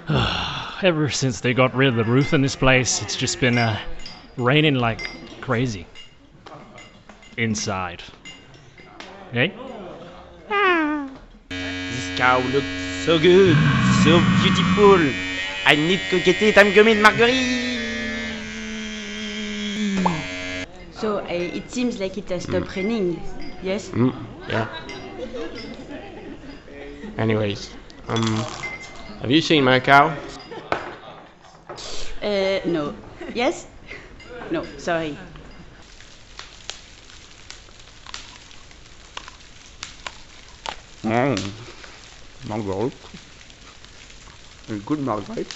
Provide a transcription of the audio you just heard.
Ever since they got rid of the roof in this place, it's just been raining like crazy. Inside. Hey? This cow looks so good, so beautiful. I need to get it. I'm coming, Marguerite. So it seems like it has stopped raining. Yes? Yeah. Anyways, have you seen my cow? No. Yes? No, sorry. Marguerite. A good Marguerite.